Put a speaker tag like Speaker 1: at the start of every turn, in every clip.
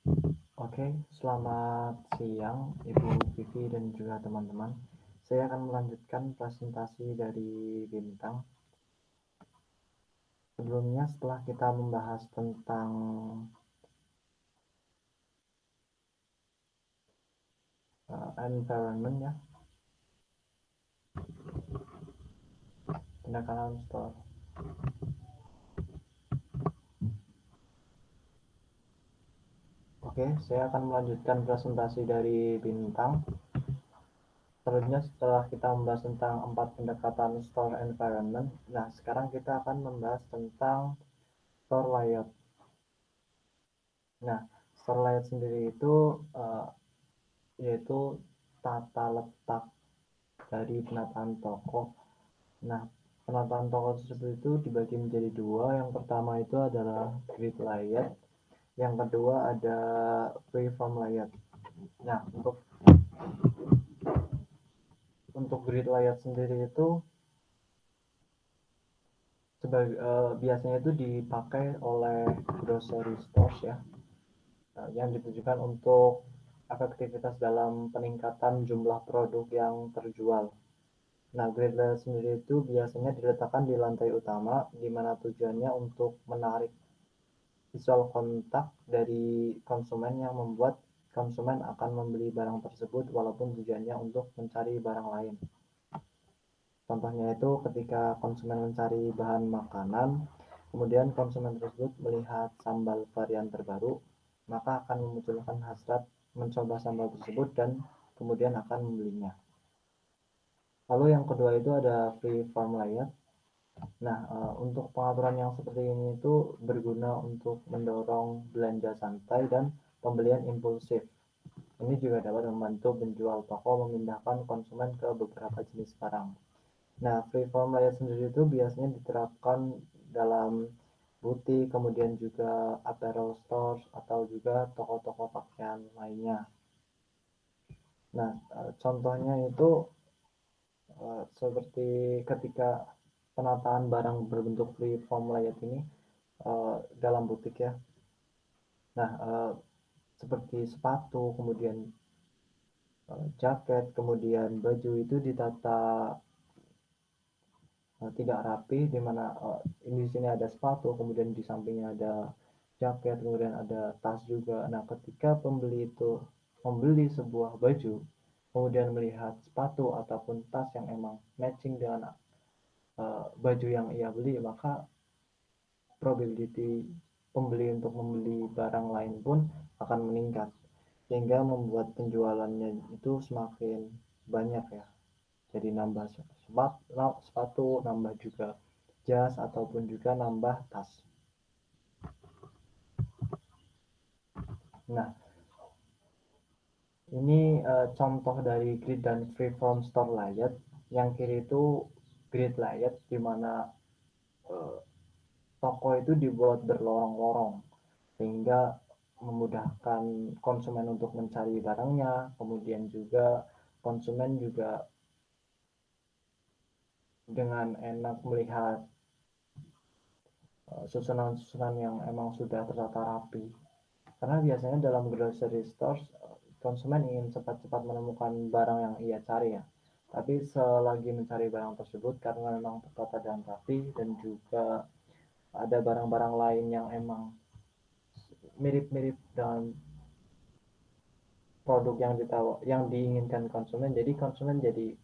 Speaker 1: Oke, selamat siang Ibu Vivi dan juga teman-teman. Saya akan melanjutkan presentasi dari Bintang. Sebelumnya setelah kita membahas tentang environment ya, pendekatan store. Oke, saya akan melanjutkan presentasi dari Bintang. Selanjutnya setelah kita membahas tentang 4 pendekatan store environment, nah sekarang kita akan membahas tentang store layout. Nah, store layout sendiri itu yaitu tata letak dari penataan toko. Nah, penataan toko tersebut itu dibagi menjadi dua. Yang pertama itu adalah grid layout, yang kedua ada freeform layout. Nah, untuk grid layout sendiri itu biasanya itu dipakai oleh grocery stores ya, yang ditujukan untuk efektivitas dalam peningkatan jumlah produk yang terjual. Nah, grid layout sendiri itu biasanya diletakkan di lantai utama, di mana tujuannya untuk menarik visual kontak dari konsumen yang membuat konsumen akan membeli barang tersebut walaupun tujuannya untuk mencari barang lain. Contohnya itu ketika konsumen mencari bahan makanan, kemudian konsumen tersebut melihat sambal varian terbaru, maka akan memunculkan hasrat mencoba sambal tersebut dan kemudian akan membelinya. Lalu yang kedua itu ada freeform layout. Nah, untuk pengaturan yang seperti ini itu berguna untuk mendorong belanja santai dan pembelian impulsif. Ini juga dapat membantu penjual toko memindahkan konsumen ke beberapa jenis barang. Nah, freeform layout sendiri itu biasanya diterapkan dalam butik, kemudian juga apparel stores, atau juga toko-toko pakaian lainnya. Nah, contohnya itu seperti ketika penataan barang berbentuk freeform layout ini dalam butik ya. Nah, seperti sepatu, kemudian jaket, kemudian baju itu ditata tidak rapi, di mana ini di sini ada sepatu, kemudian di sampingnya ada jaket, kemudian ada tas juga. Nah, ketika pembeli itu membeli sebuah baju, kemudian melihat sepatu ataupun tas yang emang matching dengan baju yang ia beli, maka probability pembeli untuk membeli barang lain pun akan meningkat, sehingga membuat penjualannya itu semakin banyak ya. Jadi nambah sepatu, nambah juga jas, ataupun juga nambah tas. Nah, ini contoh dari grid dan freeform store layout. Yang kiri itu grid layout, di mana uh, toko itu dibuat berlorong-lorong sehingga memudahkan konsumen untuk mencari barangnya, kemudian juga konsumen juga dengan enak melihat susunan-susunan yang emang sudah tertata rapi. Karena biasanya dalam grocery stores konsumen ingin cepat-cepat menemukan barang yang ia cari ya. Tapi selagi mencari barang tersebut karena memang tertata dan rapi, dan juga ada barang-barang lain yang emang mirip-mirip dengan produk yang diinginkan konsumen, jadi konsumen jadi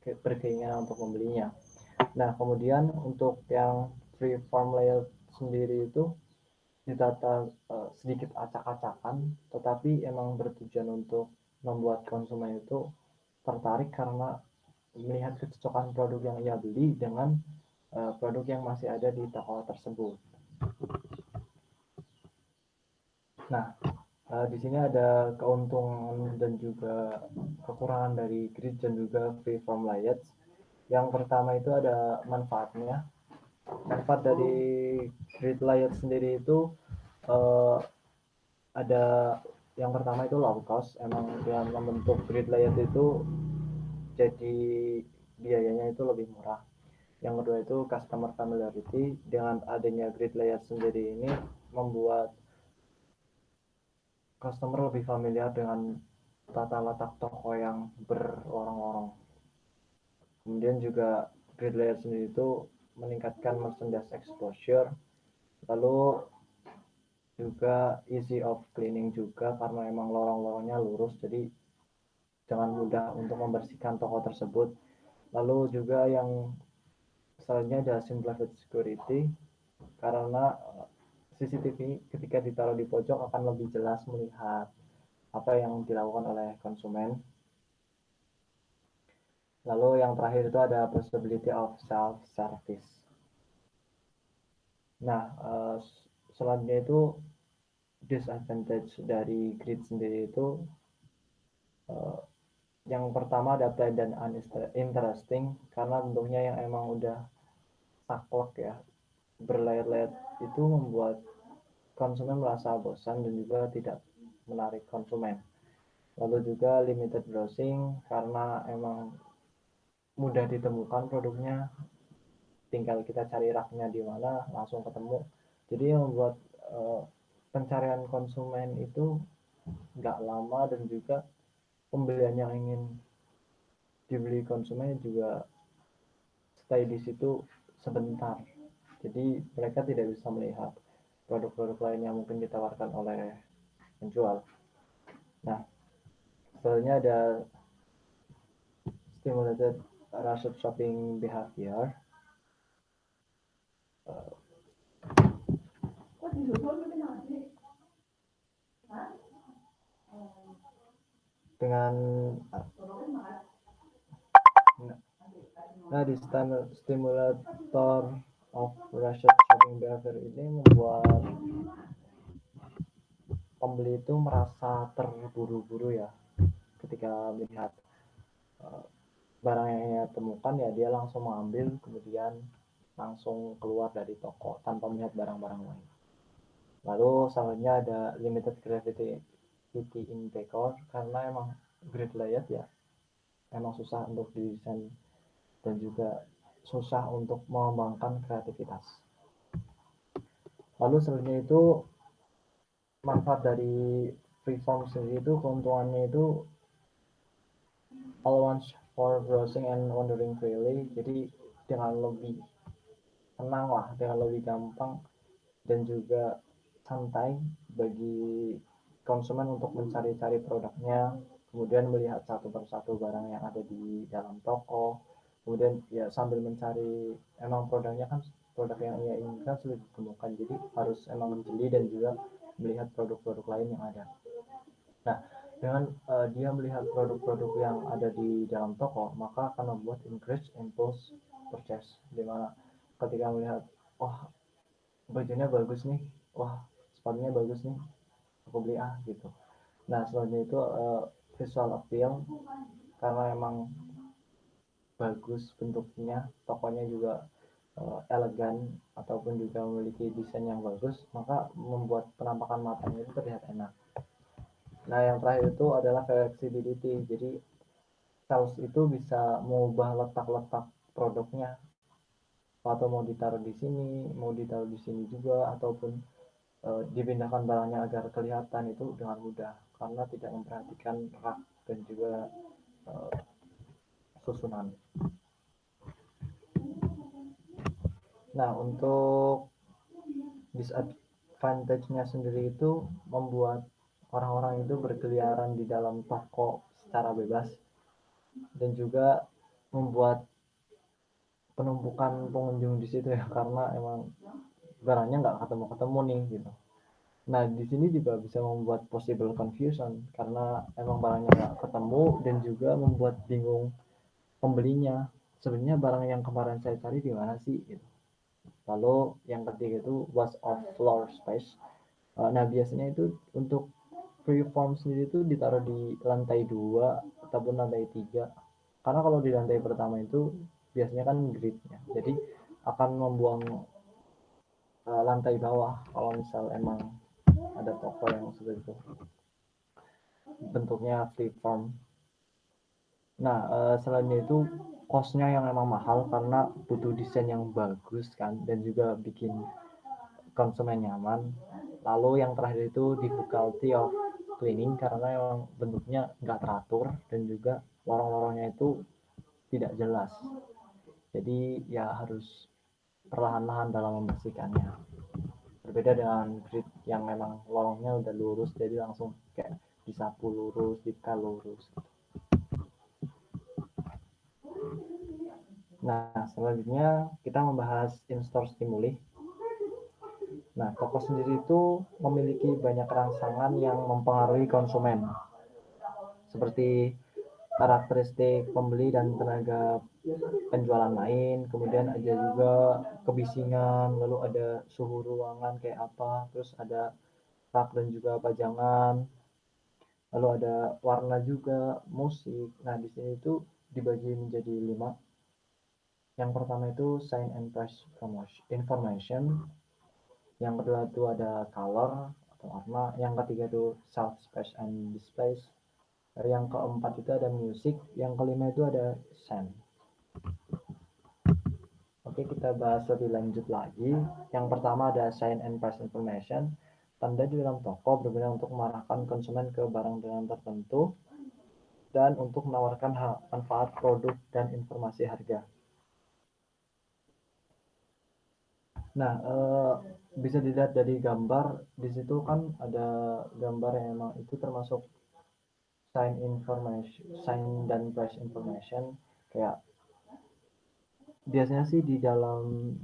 Speaker 1: berkeinginan untuk membelinya. Nah, kemudian untuk yang freeform layout sendiri itu ditata sedikit acak-acakan, tetapi emang bertujuan untuk membuat konsumen itu tertarik karena melihat kecocokan produk yang ia beli dengan produk yang masih ada di toko tersebut. Nah, di sini ada keuntungan dan juga kekurangan dari grid dan juga freeform layout. Yang pertama itu ada manfaatnya. Manfaat dari grid layout sendiri itu uh, ada yang pertama itu low cost. Emang dengan membentuk grid layout itu jadi biayanya itu lebih murah. Yang kedua itu customer familiarity. Dengan adanya grid layout sendiri ini membuat customer lebih familiar dengan tata letak toko yang berlorong-lorong. Kemudian juga grid layer sendiri itu meningkatkan merchandise exposure, lalu juga easy of cleaning juga karena emang lorong-lorongnya lurus, jadi jangan mudah untuk membersihkan toko tersebut. Lalu juga yang selanjutnya ada simplified security, karena CCTV ketika ditaruh di pojok akan lebih jelas melihat apa yang dilakukan oleh konsumen. Lalu yang terakhir itu ada possibility of self service. Nah, selanjutnya itu disadvantage dari grid sendiri itu yang pertama ada plain dan uninteresting, karena bentuknya yang emang udah saklek ya, berlayar-layar, itu membuat konsumen merasa bosan dan juga tidak menarik konsumen. Lalu juga limited browsing, karena emang mudah ditemukan produknya, tinggal kita cari raknya di mana langsung ketemu. Jadi yang membuat pencarian konsumen itu nggak lama, dan juga pembelian yang ingin dibeli konsumen juga stay di situ sebentar. Jadi mereka tidak bisa melihat produk-produk lain yang mungkin ditawarkan oleh penjual. Nah, selanjutnya ada stimulated rush shopping behavior. Dengan Nah, di stimulator of rush shopping behavior ini membuat pembeli itu merasa terburu-buru ya, ketika melihat barang yang ia temukan ya dia langsung mengambil, kemudian langsung keluar dari toko tanpa melihat barang-barang lain. Lalu selanjutnya ada limited creativity in decor, karena emang grid layout ya emang susah untuk didesain dan juga susah untuk mengembangkan kreativitas. Lalu selanjutnya itu manfaat dari freeform sendiri itu, keuntungannya itu allowance for browsing and wandering freely, jadi dengan lebih tenang lah, dengan lebih gampang dan juga santai bagi konsumen untuk mencari-cari produknya, kemudian melihat satu persatu barang yang ada di dalam toko, kemudian ya sambil mencari, emang produknya kan produk yang ia inginkan sulit ditemukan, jadi harus emang menjeli dan juga melihat produk-produk lain yang ada. Nah, dengan dia melihat produk-produk yang ada di dalam toko, maka akan membuat increase impulse purchase, dimana ketika melihat, wah bajunya bagus nih, wah sepatunya bagus nih, aku beli gitu. Nah, selanjutnya itu visual appeal, karena emang bagus bentuknya, tokonya juga elegan ataupun juga memiliki desain yang bagus, maka membuat penampakan matanya itu terlihat enak. Nah, yang terakhir itu adalah flexibility, jadi sales itu bisa mengubah letak-letak produknya, atau mau ditaruh di sini, mau ditaruh di sini juga, ataupun dipindahkan barangnya agar kelihatan itu dengan mudah, karena tidak memperhatikan rak dan juga susunan. Nah, untuk disadvantage-nya sendiri itu membuat orang-orang itu berkeliaran di dalam toko secara bebas, dan juga membuat penumpukan pengunjung di situ ya, karena emang barangnya nggak ketemu-ketemu nih gitu. Nah, di sini juga bisa membuat possible confusion, karena emang barangnya nggak ketemu dan juga membuat bingung pembelinya, sebenarnya barang yang kemarin saya cari di mana sih gitu. Lalu yang ketiga itu waste of floor space. Nah, biasanya itu untuk freeform sendiri itu ditaruh di lantai 2 ataupun lantai 3, karena kalau di lantai pertama itu biasanya kan gridnya, jadi akan membuang lantai bawah kalau misal emang ada toko yang seperti itu bentuknya freeform. Nah, selain itu cost-nya yang emang mahal, karena butuh desain yang bagus kan, dan juga bikin konsumen nyaman. Lalu yang terakhir itu difficulty of twinning karena memang bentuknya nggak teratur dan juga lorong-lorongnya itu tidak jelas. Jadi ya harus perlahan-lahan dalam membersihkannya. Berbeda dengan grid yang memang lorongnya udah lurus, jadi langsung kayak disapu lurus, dipel lurus. Nah, selanjutnya kita membahas in-store stimuli. Nah, toko sendiri itu memiliki banyak rangsangan yang mempengaruhi konsumen, seperti karakteristik pembeli dan tenaga penjualan lain, kemudian ada juga kebisingan, lalu ada suhu ruangan kayak apa, terus ada rak dan juga pajangan, lalu ada warna juga, musik. Nah, di sini itu dibagi menjadi 5. Yang pertama itu sign and price information, yang kedua itu ada color atau warna, yang ketiga itu shelf space and displays, yang keempat itu ada music, yang kelima itu ada sound. Oke, kita bahas lebih lanjut lagi. Yang pertama ada sign and price information. Tanda di dalam toko berguna untuk mengarahkan konsumen ke barang dengan tertentu dan untuk menawarkan manfaat produk dan informasi harga. Nah, bisa dilihat dari gambar di situ kan ada gambar yang emang itu termasuk sign information, sign dan price information. Kayak biasanya sih di dalam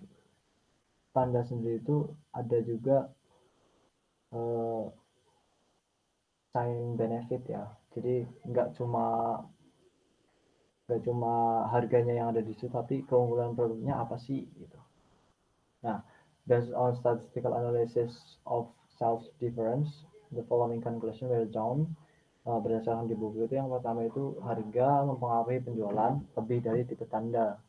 Speaker 1: tanda sendiri itu ada juga sign benefit ya. Jadi nggak cuma harganya yang ada di situ, tapi keunggulan produknya apa sih gitu. Nah, based on statistical analysis of sales difference, the following conclusion were drawn. Berdasarkan di buku itu, yang pertama itu harga mempengaruhi penjualan lebih dari tipe tanda.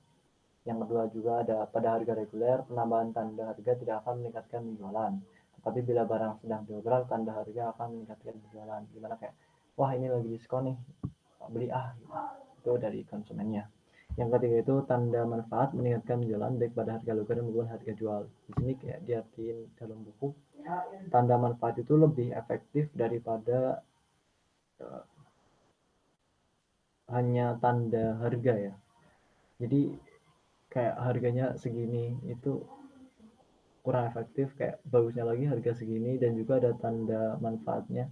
Speaker 1: Yang kedua juga ada pada harga reguler, penambahan tanda harga tidak akan meningkatkan penjualan. Tetapi bila barang sedang diobral, tanda harga akan meningkatkan penjualan. Gimana kayak, wah ini lagi diskon nih, beli gitu. Itu dari konsumennya. Yang ketiga itu tanda manfaat meningkatkan penjualan baik pada harga reguler maupun harga jual. Di sini kayak diartiin dalam buku, tanda manfaat itu lebih efektif daripada hanya tanda harga ya. Jadi kayak harganya segini itu kurang efektif, kayak bagusnya lagi harga segini dan juga ada tanda manfaatnya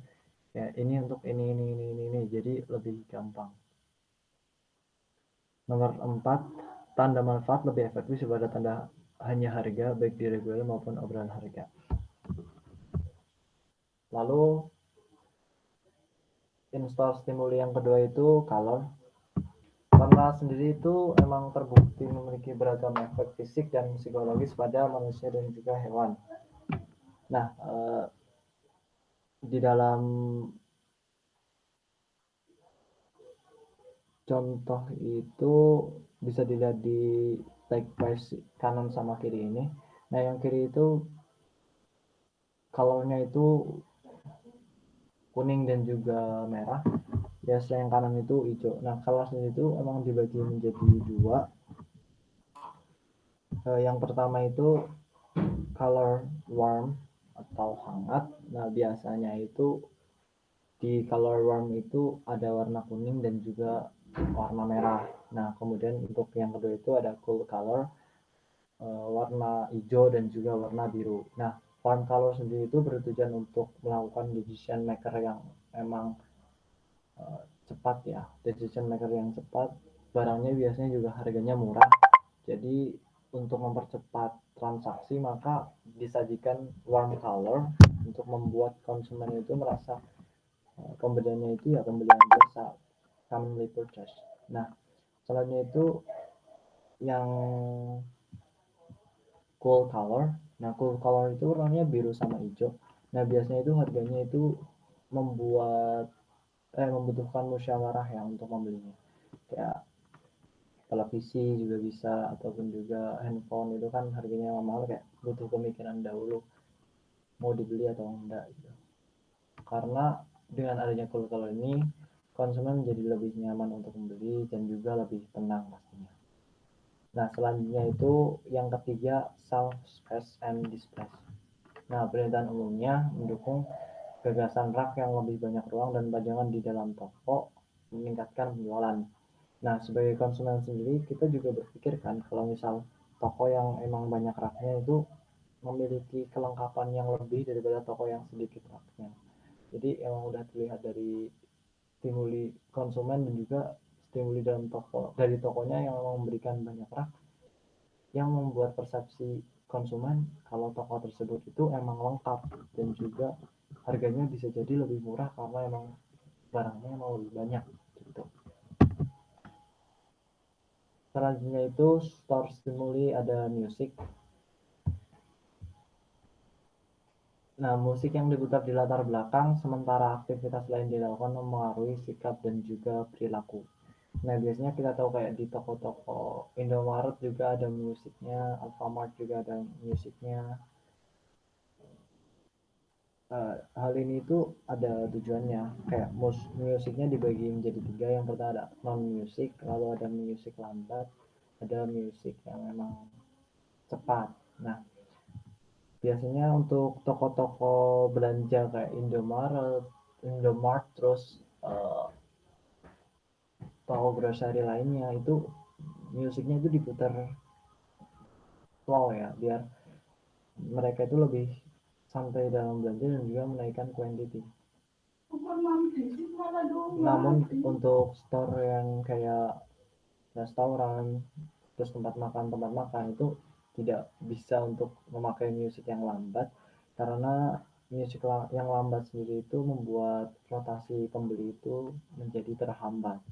Speaker 1: kayak ini untuk ini, jadi lebih gampang. Nomor 4, tanda manfaat lebih efektif daripada tanda hanya harga baik di reguler maupun obrolan harga. Lalu in-store stimuli yang kedua itu color. Warna sendiri itu emang terbukti memiliki beragam efek fisik dan psikologis pada manusia dan juga hewan. Nah, di dalam contoh itu bisa dilihat di tag price kanan sama kiri ini. Nah, yang kiri itu colornya itu kuning dan juga merah. Ya, yang kanan itu hijau. Nah, colornya itu emang dibagi menjadi 2. Yang pertama itu color warm atau hangat. Nah, biasanya itu di color warm itu ada warna kuning dan juga warna merah. Nah, kemudian untuk yang kedua itu ada cool color, warna hijau dan juga warna biru. Nah, warm color sendiri itu bertujuan untuk melakukan decision maker yang memang cepat ya. Decision maker yang cepat, barangnya biasanya juga harganya murah. Jadi untuk mempercepat transaksi maka disajikan warm color untuk membuat konsumen itu merasa pembeliannya itu ya pembelian biasa, commonly purchase. Nah, selanjutnya itu yang cool color. Nah, cool color itu warnanya biru sama hijau. Nah, biasanya itu harganya itu membutuhkan musyawarah ya untuk membelinya. Kayak televisi juga bisa, ataupun juga handphone itu kan harganya mahal, kayak butuh pemikiran dahulu mau dibeli atau enggak gitu. Karena dengan adanya cool color ini konsumen menjadi lebih nyaman untuk membeli dan juga lebih tenang pastinya. Nah, selanjutnya itu yang ketiga, shelf space and display. Nah, pernyataan umumnya mendukung gagasan rak yang lebih banyak ruang dan pajangan di dalam toko meningkatkan penjualan. Nah, sebagai konsumen sendiri, kita juga berpikir kan kalau misal toko yang emang banyak raknya itu memiliki kelengkapan yang lebih daripada toko yang sedikit raknya. Jadi emang udah terlihat dari stimuli konsumen dan juga stimuli dalam toko dari tokonya yang memberikan banyak rak yang membuat persepsi konsumen kalau toko tersebut itu emang lengkap dan juga harganya bisa jadi lebih murah karena emang barangnya emang lebih banyak gitu. Selanjutnya itu store stimuli ada musik. Nah, musik yang diputar di latar belakang sementara aktivitas lain dilakukan mempengaruhi sikap dan juga perilaku. Nah, biasanya kita tahu kayak di toko-toko Indomaret juga ada musiknya, Alfamart juga ada musiknya. Hal ini tuh ada tujuannya, kayak musiknya dibagi menjadi tiga. Yang pertama ada non musik, lalu ada musik lambat, ada musik yang memang cepat. Nah, biasanya untuk toko-toko belanja kayak Indomart, terus toko grocery lainnya itu musiknya itu diputar slow ya, biar mereka itu lebih santai dalam belanja dan juga menaikkan quantity. Namun untuk store yang kayak restoran, terus tempat makan itu tidak bisa untuk memakai musik yang lambat karena musik yang lambat sendiri itu membuat rotasi pembeli itu menjadi terhambat.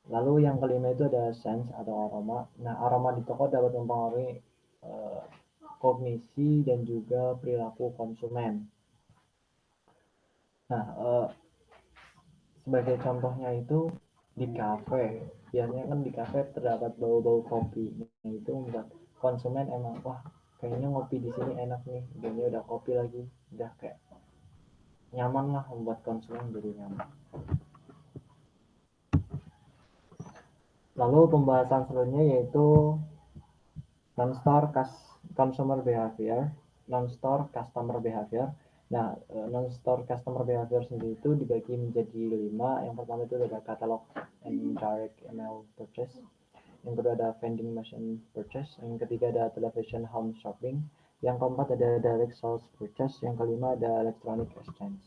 Speaker 1: Lalu yang kelima itu ada sense atau aroma. Nah, aroma di toko dapat mempengaruhi uh, kognisi dan juga perilaku konsumen. Nah, sebagai contohnya itu di kafe, biasanya kan di kafe terdapat bau-bau kopi. Nah, itu membuat konsumen emang wah kayaknya ngopi di sini enak nih, dia udah kopi lagi, udah kayak nyaman lah, membuat konsumen jadi nyaman. Lalu pembahasan selanjutnya yaitu non-store consumer behavior, non-store customer behavior. Nah, non-store customer behavior sendiri itu dibagi menjadi 5. Yang pertama itu ada catalog and direct email purchase. Yang kedua ada vending machine purchase. Yang ketiga ada television home shopping. Yang keempat ada direct sales purchase. Yang kelima ada electronic exchange.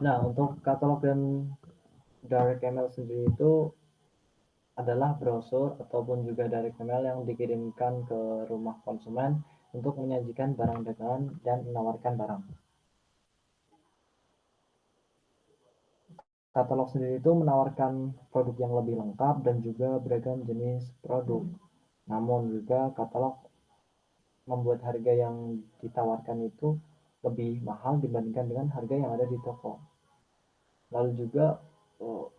Speaker 1: Nah, untuk catalog dan direct email sendiri itu adalah brosur ataupun juga direct email yang dikirimkan ke rumah konsumen untuk menyajikan barang dagangan dan menawarkan barang. Katalog sendiri itu menawarkan produk yang lebih lengkap dan juga beragam jenis produk. Namun juga katalog membuat harga yang ditawarkan itu lebih mahal dibandingkan dengan harga yang ada di toko. Lalu juga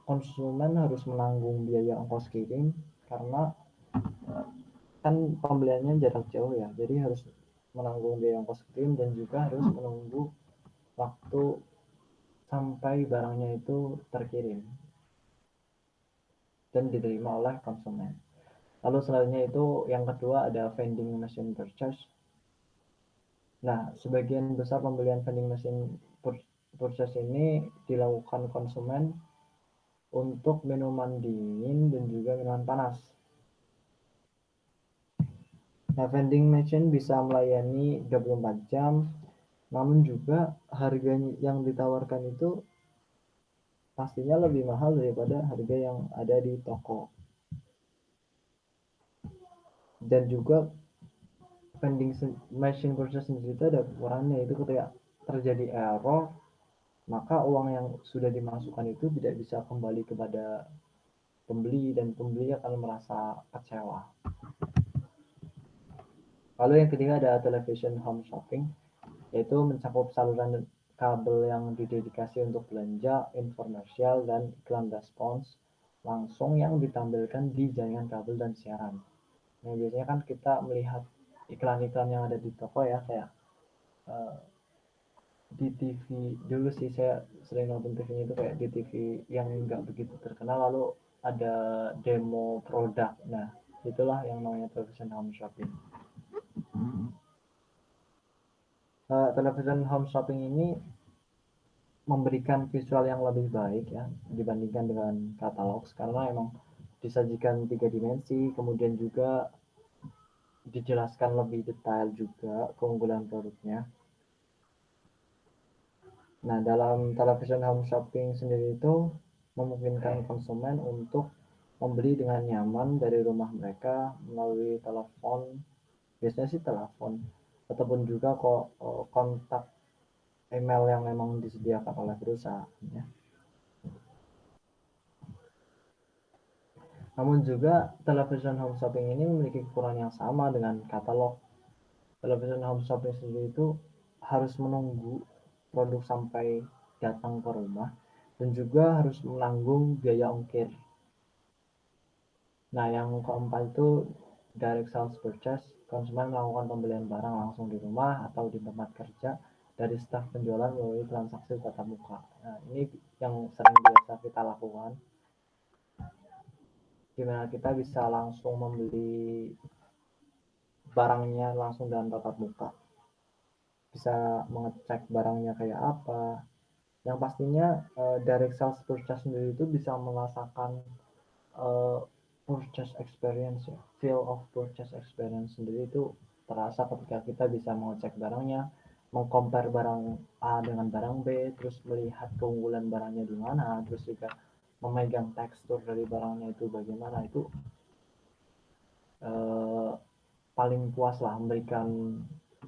Speaker 1: konsumen harus menanggung biaya ongkos kirim karena kan pembeliannya jarak jauh ya, jadi harus menanggung biaya ongkos kirim dan juga harus menunggu waktu sampai barangnya itu terkirim dan diterima oleh konsumen. Lalu selanjutnya itu yang kedua ada vending machine purchase. Nah, sebagian besar pembelian vending machine purchase ini dilakukan konsumen untuk minuman dingin dan juga minuman panas. Nah, vending machine bisa melayani 24 jam, namun juga harga yang ditawarkan itu pastinya lebih mahal daripada harga yang ada di toko. Dan juga vending machine purchase sendiri itu ada ukurannya, itu ketika terjadi error maka uang yang sudah dimasukkan itu tidak bisa kembali kepada pembeli dan pembeli akan merasa kecewa. Lalu yang ketiga ada television home shopping, yaitu mencakup saluran kabel yang didedikasi untuk belanja, infomersial, dan iklan respons langsung yang ditampilkan di jaringan kabel dan siaran. Nah, biasanya kan kita melihat iklan-iklan yang ada di toko ya, kayak uh, di TV dulu sih saya sering nonton TV-nya itu kayak di TV yang nggak begitu terkenal, lalu ada demo produk. Nah, itulah yang namanya television home shopping. Television home shopping ini memberikan visual yang lebih baik ya dibandingkan dengan katalog karena emang disajikan 3 dimensi, kemudian juga dijelaskan lebih detail juga keunggulan produknya. Nah, dalam television home shopping sendiri itu memungkinkan konsumen untuk membeli dengan nyaman dari rumah mereka melalui telepon, biasanya sih telepon, ataupun juga kok kontak email yang memang disediakan oleh perusahaan ya. Namun juga television home shopping ini memiliki kekurangan yang sama dengan katalog. Television home shopping sendiri itu harus menunggu produk sampai datang ke rumah dan juga harus menanggung biaya ongkir. Nah, yang keempat itu direct sales purchase. Konsumen melakukan pembelian barang langsung di rumah atau di tempat kerja dari staf penjualan melalui transaksi tatap muka. Nah, ini yang sering biasa kita lakukan, di mana kita bisa langsung membeli barangnya langsung dalam tatap muka. Bisa mengecek barangnya kayak apa. Yang pastinya direct sales purchase sendiri itu bisa merasakan purchase experience ya. Feel of purchase experience sendiri itu terasa ketika kita bisa mengecek barangnya, mengcompare barang A dengan barang B, terus melihat keunggulan barangnya di mana, terus juga memegang tekstur dari barangnya itu bagaimana, itu paling puas lah, memberikan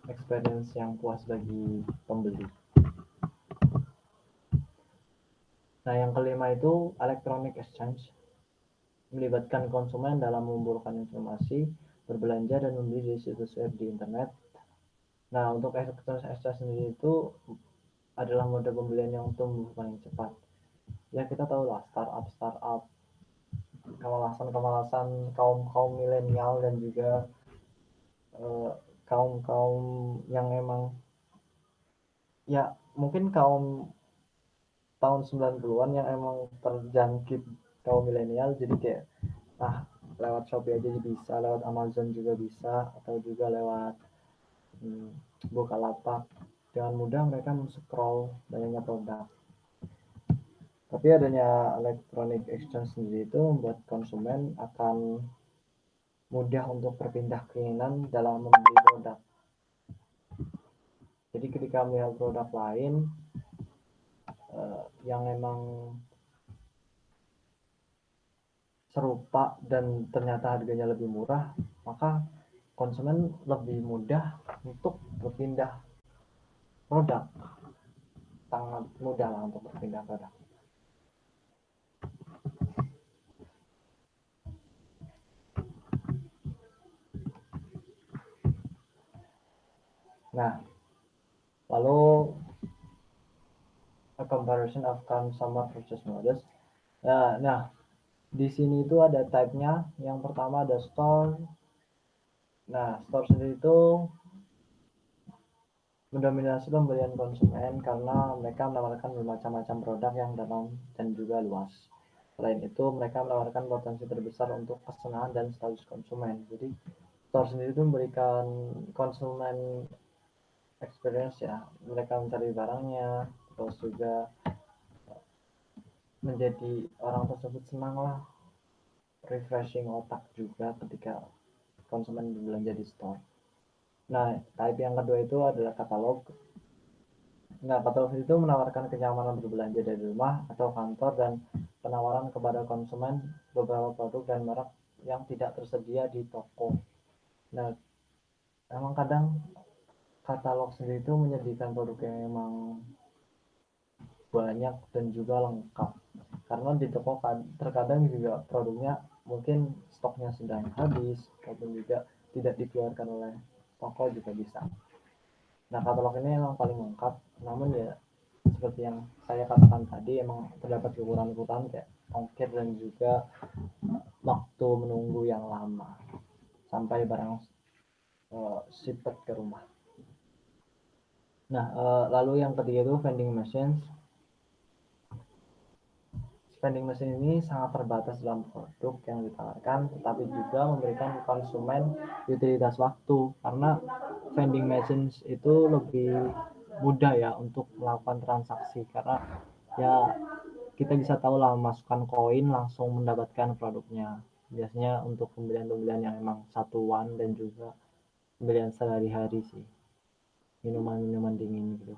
Speaker 1: experience yang puas bagi pembeli. Nah, yang kelima itu electronic exchange, melibatkan konsumen dalam mengumpulkan informasi, berbelanja dan membeli di situs web di internet. Nah, untuk electronic exchange sendiri itu adalah mode pembelian yang tumbuh paling cepat. Ya, kita tahu lah startup, kemalasan kaum milenial dan juga kaum yang emang ya mungkin kaum tahun 90-an yang emang terjangkit kaum milenial, jadi kayak lewat Shopee aja bisa, lewat Amazon juga bisa, atau juga lewat Bukalapak. Dengan mudah mereka men-scroll banyaknya produk. Tapi adanya electronic exchange sendiri itu membuat konsumen akan mudah untuk berpindah keinginan dalam membeli produk. Jadi ketika melihat produk lain yang memang serupa dan ternyata harganya lebih murah, maka konsumen lebih mudah untuk berpindah produk. Sangat mudah lah untuk berpindah produk. Nah, lalu a comparison of consumer purchase models. Nah, di sini itu ada type-nya. Yang pertama ada store. Nah, store sendiri itu mendominasi pembelian konsumen karena mereka menawarkan bermacam-macam produk yang dalam dan juga luas. Selain itu, mereka menawarkan potensi terbesar untuk kesenangan dan status konsumen. Jadi, store sendiri itu memberikan konsumen experience ya. Mereka mencari barangnya, terus juga menjadi orang tersebut senang lah, refreshing otak juga ketika konsumen berbelanja di store. Nah, type yang kedua itu adalah katalog. Nah, katalog itu menawarkan kenyamanan berbelanja dari rumah atau kantor dan penawaran kepada konsumen beberapa produk dan merek yang tidak tersedia di toko. Nah, emang kadang katalog sendiri itu menyediakan produk yang memang banyak dan juga lengkap. Karena di toko terkadang juga produknya mungkin stoknya sedang habis ataupun juga tidak dikeluarkan oleh toko juga bisa. Nah, katalog ini emang paling lengkap, namun ya seperti yang saya katakan tadi, emang terdapat kekurangan kayak ongkir dan juga waktu menunggu yang lama sampai barang shipment ke rumah. Nah, lalu yang ketiga itu vending machines. Vending machine ini sangat terbatas dalam produk yang ditawarkan, tetapi juga memberikan konsumen utilitas waktu karena vending machines itu lebih mudah ya untuk melakukan transaksi, karena ya kita bisa tahu lah, masukkan koin langsung mendapatkan produknya. Biasanya untuk pembelian-pembelian yang emang satuan dan juga pembelian sehari-hari sih, minuman-minuman dingin gitu.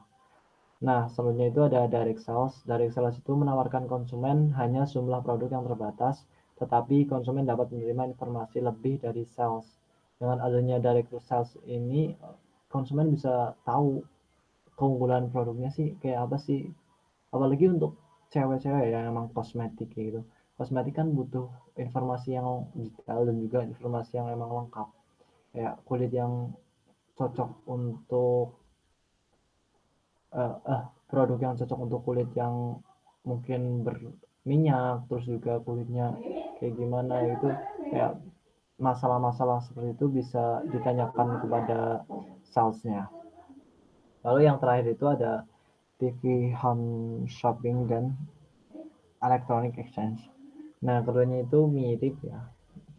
Speaker 1: Nah, selanjutnya itu ada direct sales. Direct sales itu menawarkan konsumen hanya jumlah produk yang terbatas, tetapi konsumen dapat menerima informasi lebih dari sales. Dengan adanya direct sales ini, konsumen bisa tahu keunggulan produknya sih kayak apa sih. Apalagi untuk cewek-cewek ya, emang kosmetik gitu. Kosmetik kan butuh informasi yang detail dan juga informasi yang emang lengkap. Kayak kulit yang cocok untuk produk yang cocok untuk kulit yang mungkin berminyak, terus juga kulitnya kayak gimana itu, kayak masalah-masalah seperti itu bisa ditanyakan kepada salesnya. Lalu yang terakhir itu ada TV home shopping dan electronic exchange. Nah, keduanya itu mirip ya,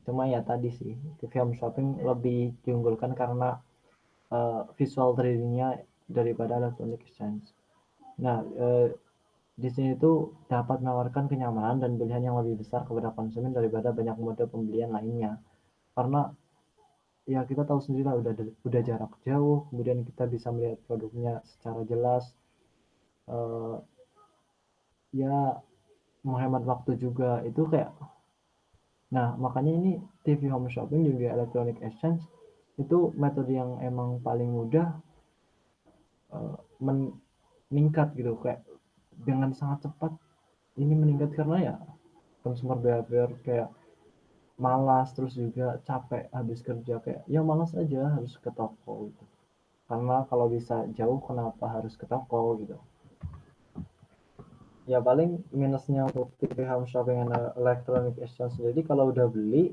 Speaker 1: cuma ya tadi sih, TV home shopping lebih diunggulkan karena visual 3D-nya daripada electronic exchange. Nah, di sini tuh dapat menawarkan kenyamanan dan pilihan yang lebih besar kepada konsumen daripada banyak mode pembelian lainnya. Karena ya kita tahu sendiri lah, udah jarak jauh, kemudian kita bisa melihat produknya secara jelas. eh, Ya menghemat waktu juga itu kayak. Nah, makanya ini TV home shopping juga electronic exchange itu metode yang emang paling mudah meningkat gitu, kayak dengan sangat cepat ini meningkat karena ya consumer behavior kayak malas, terus juga capek habis kerja, kayak ya malas aja harus ke toko gitu. Karena kalau bisa jauh kenapa harus ke toko gitu. Ya paling minusnya untuk TV home shopping and electronic exchange sendiri, kalau udah beli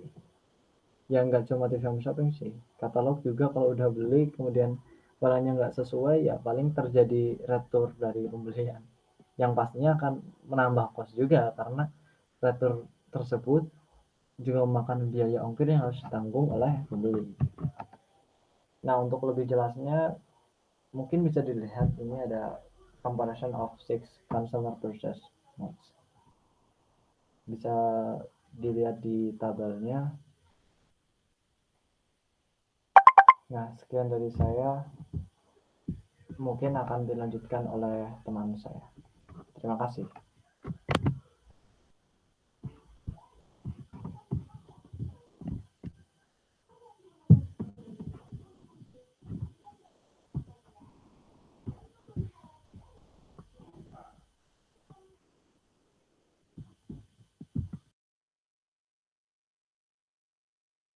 Speaker 1: ya nggak cuma TV home shopping sih, katalog juga kalau udah beli kemudian barangnya nggak sesuai ya paling terjadi retur dari pembelian, yang pastinya akan menambah kos juga karena retur tersebut juga memakan biaya ongkir yang harus ditanggung oleh pembeli. Nah, untuk lebih jelasnya mungkin bisa dilihat, ini ada comparison of six consumer purchase modes. Bisa dilihat di tabelnya. Nah, sekian dari saya, mungkin akan dilanjutkan oleh teman saya. Terima kasih.